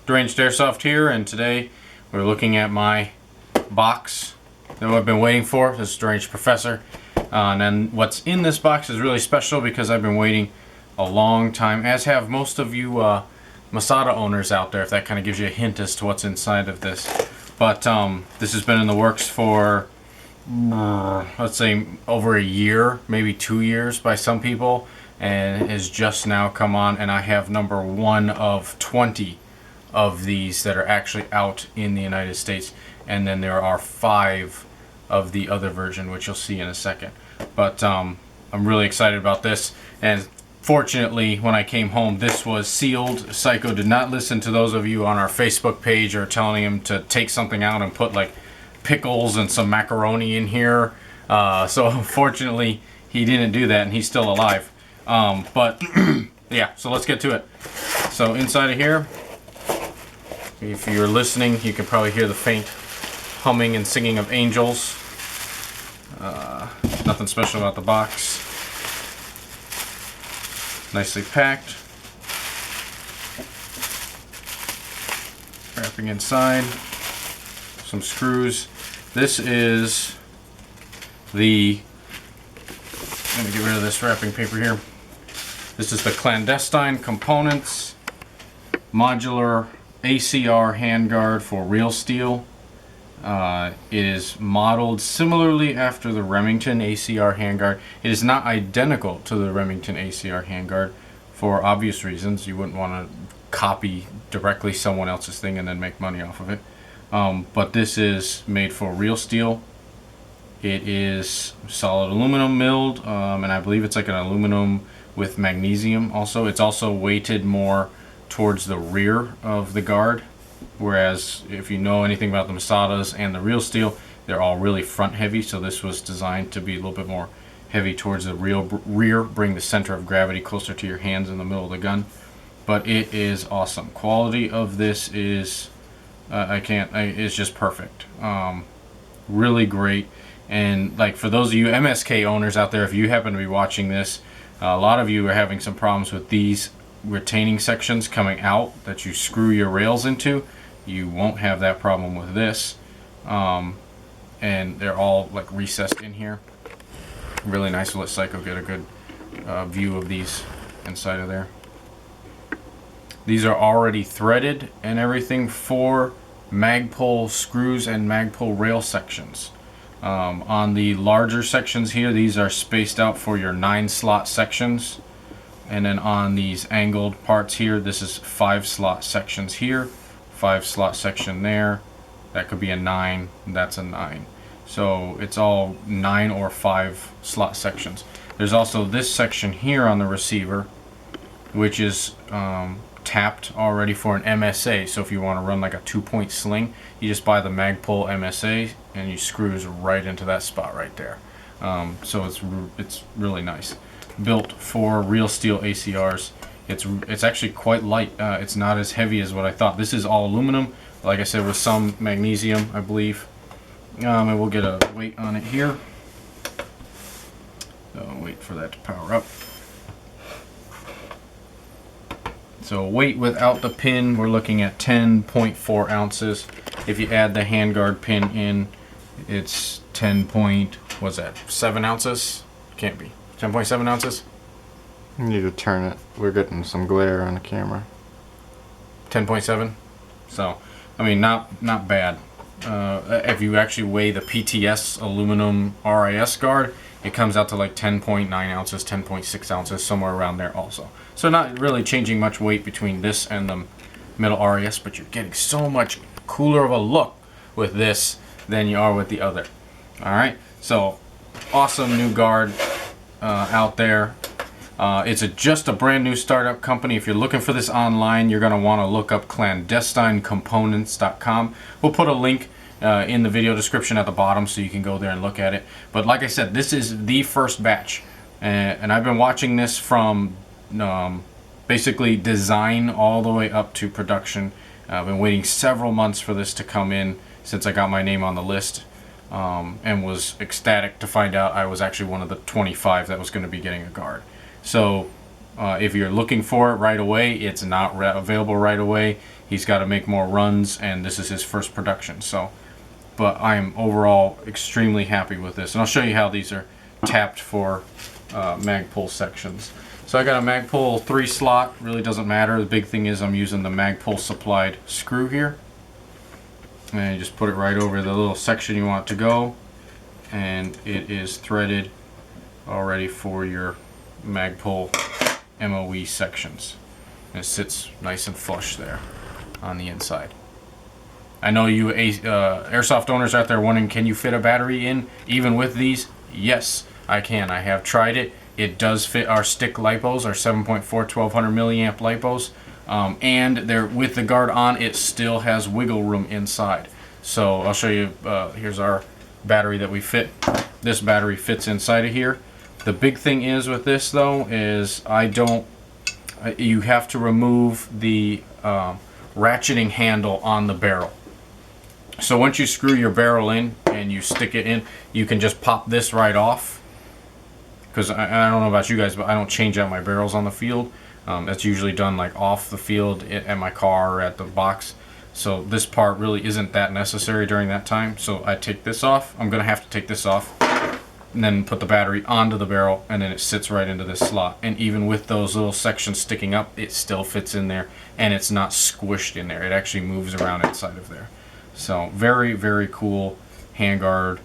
Deranged Airsoft here, and today we're looking at my box that I've been waiting for. This is Deranged Professor. And then what's in this box is really special because I've been waiting a long time, as have most of you Masada owners out there, if that kind of gives you a hint as to what's inside of this. But this has been in the works for, let's say, over a year, maybe 2 years by some people, and has just now come on, and I have number 1 of 20 of these that are actually out in the United States, and then there are 5 of the other version, which you'll see in a second. But I'm really excited about this, and fortunately when I came home this was sealed. Psycho did not listen to those of you on our Facebook page or telling him to take something out and put like pickles and some macaroni in here, so fortunately he didn't do that, and he's still alive. But yeah, so let's get to it. So inside of here, if you're listening, you can probably hear the faint humming and singing of angels. Nothing special about the box. Nicely packed. Wrapping inside. Some screws. This is the... Let me get rid of this wrapping paper here. This is the Clandestine Components modular ACR handguard for real steel. It is modeled similarly after the Remington ACR handguard. It is not identical to the Remington ACR handguard for obvious reasons. You wouldn't want to copy directly someone else's thing and then make money off of it. But this is made for real steel. It is solid aluminum milled, and I believe it's like an aluminum with magnesium also. It's also weighted more towards the rear of the guard, whereas if you know anything about the Masadas and the real steel, they're all really front heavy, so this was designed to be a little bit more heavy towards the rear, bring the center of gravity closer to your hands in the middle of the gun. But it is awesome. Quality of this is it's just perfect. Really great. And like for those of you MSK owners out there, if you happen to be watching this, a lot of you are having some problems with these retaining sections coming out that you screw your rails into. You won't have that problem with this. And they're all like recessed in here. Really nice. We'll let Psycho get a good view of these inside of there. These are already threaded and everything for Magpul screws and Magpul rail sections. On the larger sections here, these are spaced out for your 9-slot sections, and then on these angled parts here, this is 5-slot sections here, 5-slot section there. That could be a 9, that's a 9. So it's all 9 or 5-slot sections. There's also this section here on the receiver, which is tapped already for an MSA. So if you want to run like a 2-point sling, you just buy the Magpul MSA and you screws right into that spot right there. So it's really nice. Built for real steel ACRs. It's actually quite light. It's not as heavy as what I thought. This is all aluminum, like I said, with some magnesium, I believe. And we'll get a weight on it here. So wait for that to power up. So weight without the pin, we're looking at 10.4 ounces. If you add the handguard pin in, it's 7 ounces? Can't be. 10.7 ounces? You need to turn it. We're getting some glare on the camera. 10.7? So, I mean, not bad. If you actually weigh the PTS aluminum RIS guard, it comes out to like 10.9 ounces, 10.6 ounces, somewhere around there also. So not really changing much weight between this and the middle RIS, but you're getting so much cooler of a look with this than you are with the other. Alright, so awesome new guard out there. It's just a brand new startup company. If you're looking for this online, you're going to want to look up clandestinecomponents.com. We'll put a link in the video description at the bottom so you can go there and look at it. But like I said, this is the first batch, and I've been watching this from basically design all the way up to production. I've been waiting several months for this to come in since I got my name on the list, and was ecstatic to find out I was actually one of the 25 that was going to be getting a guard. So if you're looking for it right away, it's not available right away. He's got to make more runs, and this is his first production. So, but I'm overall extremely happy with this, and I'll show you how these are tapped for Magpul sections. So I got a Magpul 3 slot. Really doesn't matter. The big thing is I'm using the Magpul supplied screw here, and you just put it right over the little section you want it to go, and it is threaded already for your Magpul MOE sections. And it sits nice and flush there on the inside. I know you Airsoft owners out there wondering, can you fit a battery in even with these? Yes, I can. I have tried it. It does fit our stick lipos, our 7.4 1200 milliamp lipos, and they're with the guard on. It still has wiggle room inside. So I'll show you. Here's our battery that we fit. This battery fits inside of here. The big thing is with this though is you have to remove the ratcheting handle on the barrel. So once you screw your barrel in and you stick it in, you can just pop this right off. Because I don't know about you guys, but I don't change out my barrels on the field. That's usually done like off the field at my car or at the box. So this part really isn't that necessary during that time. So I take this off. I'm going to have to take this off and then put the battery onto the barrel, and then it sits right into this slot. And even with those little sections sticking up, it still fits in there, and it's not squished in there. It actually moves around inside of there. So very, very cool handguard.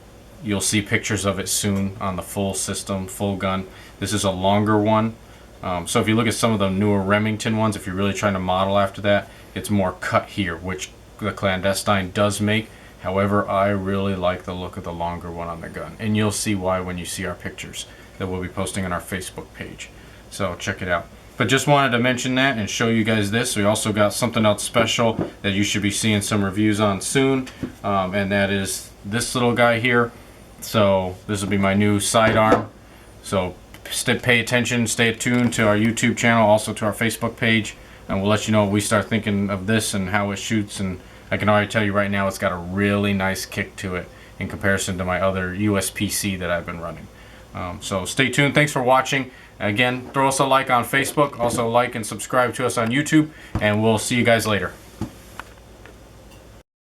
You'll see pictures of it soon on the full system, full gun. This is a longer one. So if you look at some of the newer Remington ones, if you're really trying to model after that, it's more cut here, which the Clandestine does make. However, I really like the look of the longer one on the gun. And you'll see why when you see our pictures that we'll be posting on our Facebook page. So check it out. But just wanted to mention that and show you guys this. We also got something else special that you should be seeing some reviews on soon. And that is this little guy here. So this will be my new sidearm. So pay attention, stay tuned to our YouTube channel, also to our Facebook page, and we'll let you know when we start thinking of this and how it shoots. And I can already tell you right now, it's got a really nice kick to it in comparison to my other USPC that I've been running. So stay tuned. Thanks for watching. Again, throw us a like on Facebook. Also like and subscribe to us on YouTube, and we'll see you guys later.